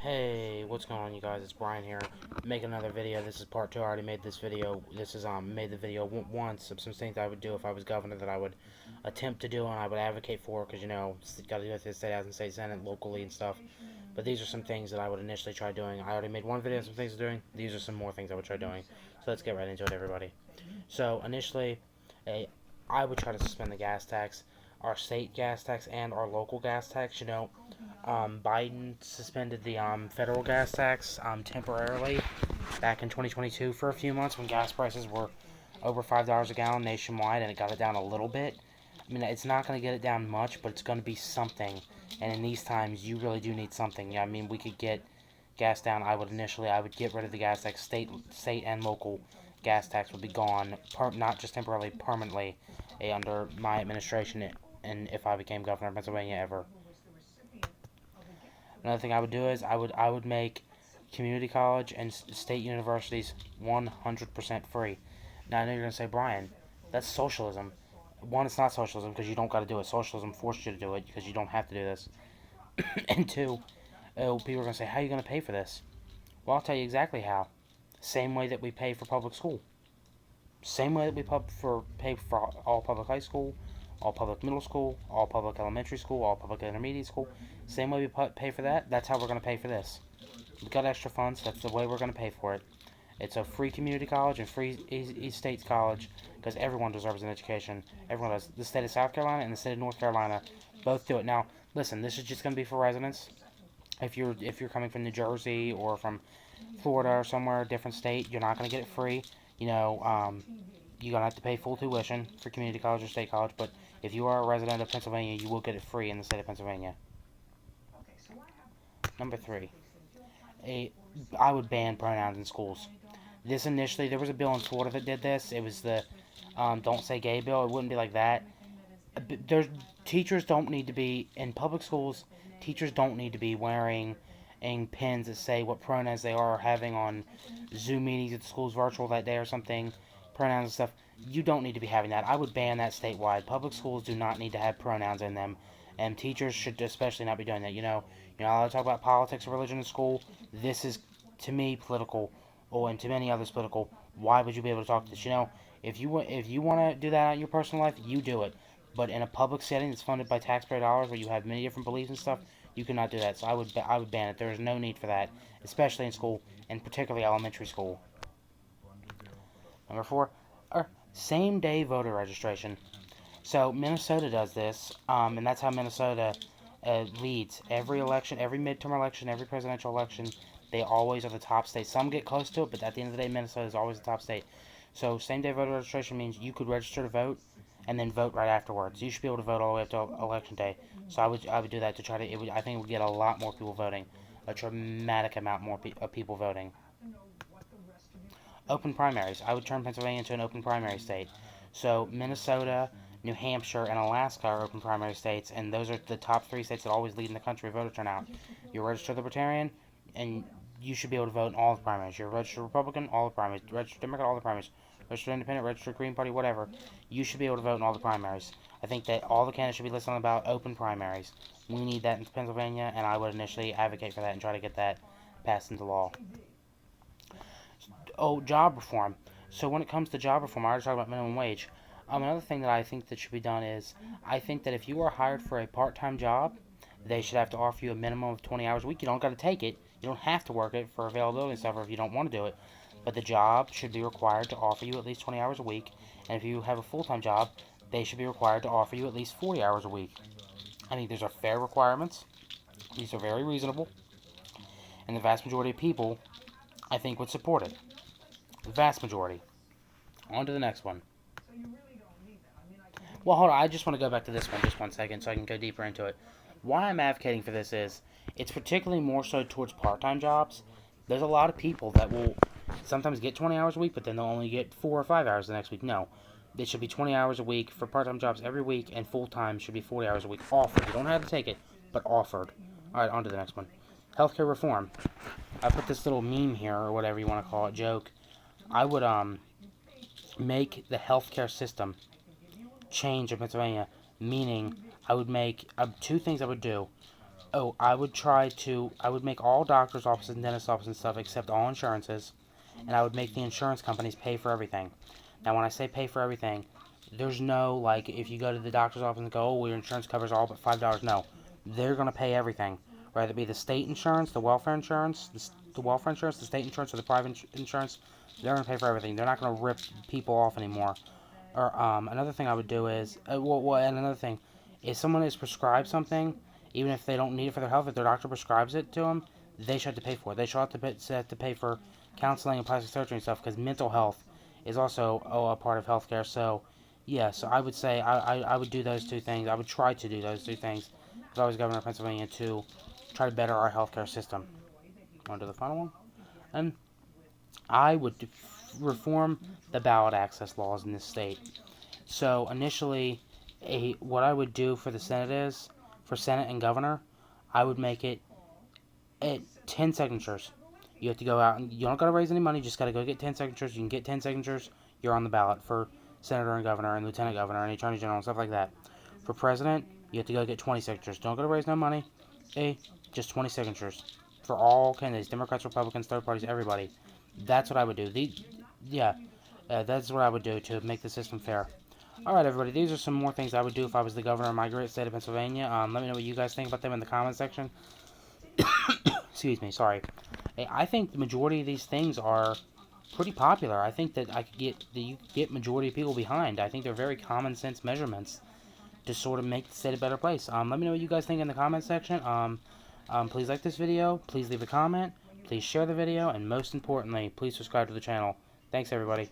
Hey, what's going on, you guys? It's Brian here. Making another video. This is part two. I already made this video. This is made the video once of some things I would do if I was governor that I would attempt to do and I would advocate for, because got to go through the state house and state senate locally and stuff. But these are some things that I would initially try doing. I already made one video on some things I'm doing. These are some more things I would try doing. So let's get right into it, everybody. So initially, I would try to suspend the gas tax, our state gas tax and our local gas tax. Biden suspended the federal gas tax temporarily back in 2022 for a few months when gas prices were over $5 a gallon nationwide, and it got it down a little bit. I mean, it's not going to get it down much, but it's going to be something. And in these times, you really do need something. Yeah, I mean, we could get gas down. I would get rid of the gas tax. State and local gas tax would be gone, not just temporarily, permanently, under my administration, and if I became governor of Pennsylvania ever. Another thing I would do is I would make community college and state universities 100% free. Now I know you're gonna say, Brian, that's socialism. One, it's not socialism because you don't got to do it. Socialism forced you to do it because you don't have to do this. And two, people are gonna say, how are you gonna pay for this? Well, I'll tell you exactly how. Same way that we pay for public school. Same way that we pay for all public high school, all public middle school, all public elementary school, all public intermediate school. Same way we pay for that, that's how we're going to pay for this. We got extra funds, that's the way we're going to pay for it. It's a free community college and free East States college because everyone deserves an education. Everyone does. The state of South Carolina and the state of North Carolina both do it. Now, listen, this is just going to be for residents. If you're coming from New Jersey or from Florida or somewhere, a different state, you're not going to get it free. You're going to have to pay full tuition for community college or state college, but if you are a resident of Pennsylvania, you will get it free in the state of Pennsylvania. Number three, I would ban pronouns in schools. This initially, there was a bill in Florida that did this. It was the Don't Say Gay bill. It wouldn't be like that. Teachers don't need to be, in public schools, teachers don't need to be wearing pins that say what pronouns they are, having on Zoom meetings at schools virtual that day or something, pronouns and stuff. You don't need to be having that. I would ban that statewide. Public schools do not need to have pronouns in them, and teachers should especially not be doing that. You're not allowed to talk about politics or religion in school. This is, to me, political, and to many others political. Why would you be able to talk to this? If you want to do that in your personal life, you do it. But in a public setting that's funded by taxpayer dollars, where you have many different beliefs and stuff, you cannot do that. So I would ban it. There is no need for that, especially in school, and particularly elementary school. Number four, same day voter registration. So Minnesota does this, and that's how Minnesota leads every election, every midterm election, every presidential election. They always are the top state. Some get close to it, but at the end of the day, Minnesota is always the top state. So same day voter registration means you could register to vote and then vote right afterwards. You should be able to vote all the way up to election day. So I would do that to try to. I think it would get a lot more people voting, a dramatic amount more of people voting. Open primaries. I would turn Pennsylvania into an open primary state. So Minnesota, New Hampshire, and Alaska are open primary states, and those are the top three states that always lead in the country voter turnout. You're a registered Libertarian, and you should be able to vote in all the primaries. You're a registered Republican, all the primaries. Registered Democrat, all the primaries. Registered Independent, registered Green Party, whatever. You should be able to vote in all the primaries. I think that all the candidates should be listed on about open primaries. We need that in Pennsylvania, and I would initially advocate for that and try to get that passed into law. Oh, job reform. So when it comes to job reform, I already talked about minimum wage. Another thing that I think that should be done is, I think that if you are hired for a part-time job, they should have to offer you a minimum of 20 hours a week. You don't got to take it. You don't have to work it for availability and stuff, or if you don't want to do it. But the job should be required to offer you at least 20 hours a week. And if you have a full-time job, they should be required to offer you at least 40 hours a week. I think these are fair requirements. These are very reasonable. And the vast majority of people, I think, would support it. The vast majority. On to the next one. Well, hold on. I just want to go back to this one just 1 second so I can go deeper into it. Why I'm advocating for this is, it's particularly more so towards part-time jobs. There's a lot of people that will sometimes get 20 hours a week, but then they'll only get 4 or 5 hours the next week. No. It should be 20 hours a week for part-time jobs every week, and full-time should be 40 hours a week. Offered. You don't have to take it, but offered. Alright, on to the next one. Healthcare reform. I put this little meme here, or whatever you want to call it, joke. I would make the healthcare system change in Pennsylvania, meaning I would make two things I would do. Oh, I would make all doctor's offices and dentist offices and stuff accept all insurances, and I would make the insurance companies pay for everything. Now, when I say pay for everything, there's no, like, if you go to the doctor's office and go, oh, well, your insurance covers all but $5. No. They're going to pay everything. Whether it be the state insurance, the welfare insurance, the welfare insurance, the state insurance, or the private insurance, they're going to pay for everything. They're not going to rip people off anymore. Or another thing I would do is, and another thing, if someone is prescribed something, even if they don't need it for their health, if their doctor prescribes it to them, they should have to pay for it. They should have to pay for counseling and plastic surgery and stuff, because mental health is also a part of healthcare. So, yeah, so I would say I would do those two things. I would try to do those two things if I was governor of Pennsylvania, to try to better our healthcare system. On to the final one. And I would reform the ballot access laws in this state. So initially, what I would do for the Senate is, for Senate and governor, I would make it at 10 signatures. You have to go out and you don't got to raise any money, you just got to go get 10 signatures. You can get 10 signatures, you're on the ballot for senator and governor and lieutenant governor and attorney general and stuff like that. For president, you have to go get 20 signatures. Don't got to raise no money. Just 20 signatures for all candidates, Democrats, Republicans, third parties, everybody. That's what I would do. That's what I would do to make the system fair. Alright, everybody, these are some more things I would do if I was the governor of my great state of Pennsylvania. Let me know what you guys think about them in the comment section. Excuse me, sorry. Hey, I think the majority of these things are pretty popular. I think that you could get majority of people behind. I think they're very common sense measurements to sort of make the state a better place. Let me know what you guys think in the comment section. Please like this video, please leave a comment, please share the video, and most importantly, please subscribe to the channel. Thanks, everybody.